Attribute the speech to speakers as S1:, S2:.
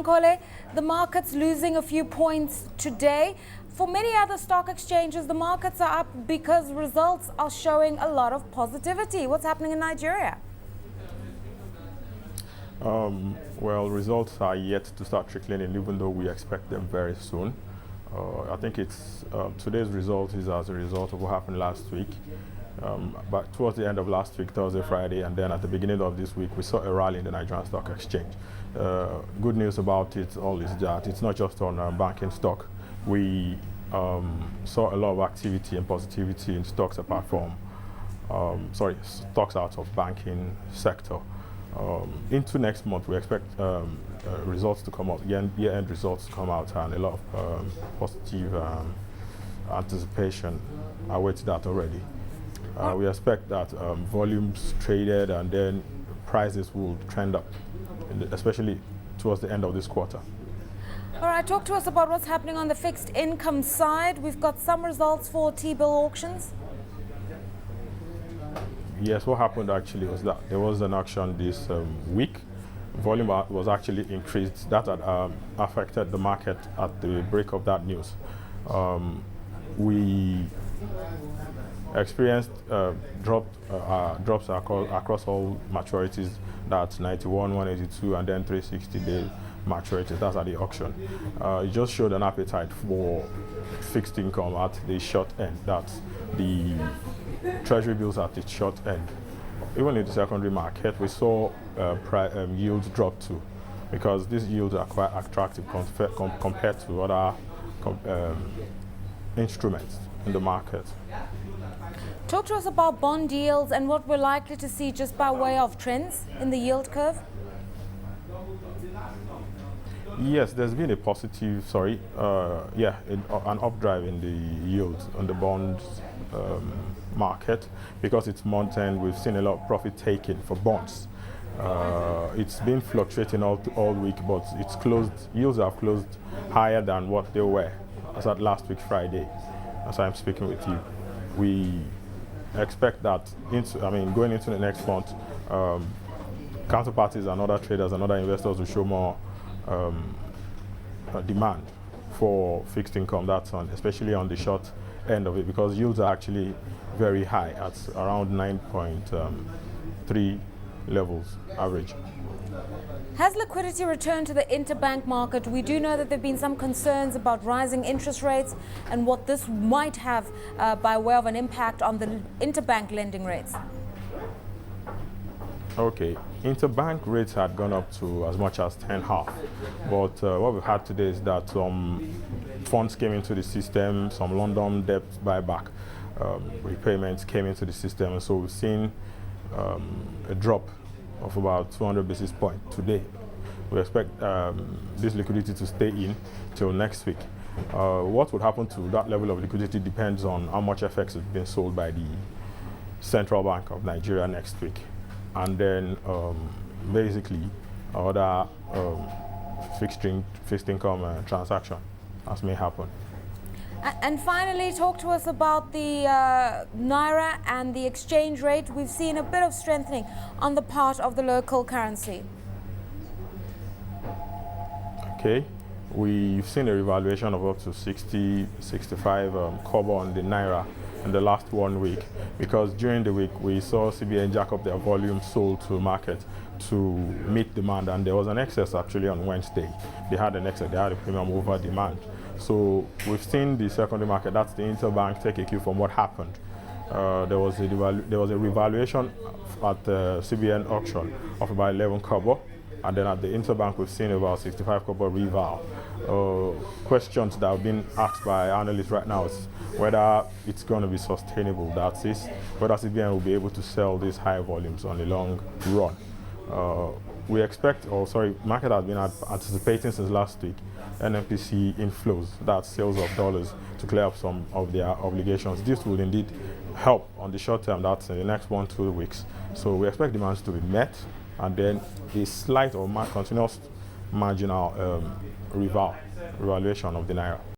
S1: Bankole, the market's losing a few points today. For many other stock exchanges, the markets are up because results are showing a lot of positivity. What's happening in Nigeria?
S2: Well, results are yet to start trickling in, even though we expect them very soon. I think it's today's result is as a result of what happened last week. But towards the end of last week, Thursday, Friday, and then at the beginning of this week, we saw a rally in the Nigerian Stock Exchange. Good news about it all is that it's not just on banking stock. We saw a lot of activity and positivity in stocks apart from, stocks out of banking sector. Into next month, we expect results to come out, year-end results to come out, and a lot of positive anticipation awaits that already. We expect that volumes traded and then prices will trend up, especially towards the end of this quarter.
S1: All right, talk to us about what's happening on the fixed income side. We've got some results for T-bill auctions.
S2: Yes, what happened actually was that there was an auction this week. Volume was actually increased. That had affected the market at the break of that news. We experienced drops across all maturities. That's 91, 182, and then 360-day maturities. That's at the auction. It just showed an appetite for fixed income at the short end. That's the treasury bills at the short end. Even in the secondary market, we saw yields drop too, because these yields are quite attractive compared to other instruments in the market.
S1: Talk to us about bond yields and what we're likely to see just by way of trends in the yield curve.
S2: Yes, there's been a positive, an updrive in the yields on the bonds market, because it's month end. We've seen a lot of profit taking for bonds. It's been fluctuating all week, but it's closed. Yields have closed higher than what they were as at last week Friday, as I'm speaking with you. We expect that going into the next month, counterparties and other traders and other investors will show more demand for fixed income. That's especially on the short end of it, because yields are actually very high at around 9.3 levels average.
S1: Has liquidity returned to the interbank market? We do know that there have been some concerns about rising interest rates and what this might have by way of an impact on the interbank lending rates.
S2: Okay, interbank rates had gone up to as much as 10.5, but what we've had today is that some funds came into the system, some London debt buyback repayments came into the system, and so we've seen a drop of about 200 basis points today. We expect this liquidity to stay in till next week. What would happen to that level of liquidity depends on how much FX is being sold by the Central Bank of Nigeria next week. And then basically other fixed income transaction as may happen.
S1: And finally, talk to us about the Naira and the exchange rate. We've seen a bit of strengthening on the part of the local currency.
S2: Okay, we've seen a revaluation of up to 60, 65 kobo on the Naira in the last 1 week, because during the week we saw CBN jack up their volume sold to market to meet demand, and there was an excess actually on Wednesday. They had an excess, they had a premium over demand. So we've seen the secondary market, that's the interbank, take a cue from what happened. There was a revaluation at the CBN auction of about 11 kobo, and then at the interbank we've seen about 65 kobo reval. Questions that have been asked by analysts right now is whether it's going to be sustainable. That is, whether CBN will be able to sell these high volumes on the long run. We expect, market has been anticipating since last week NMPC inflows, that's sales of dollars, to clear up some of their obligations. This will indeed help on the short term, that's in the next 1-2 weeks. So we expect demands to be met, and then a slight or continuous marginal revaluation of the Naira.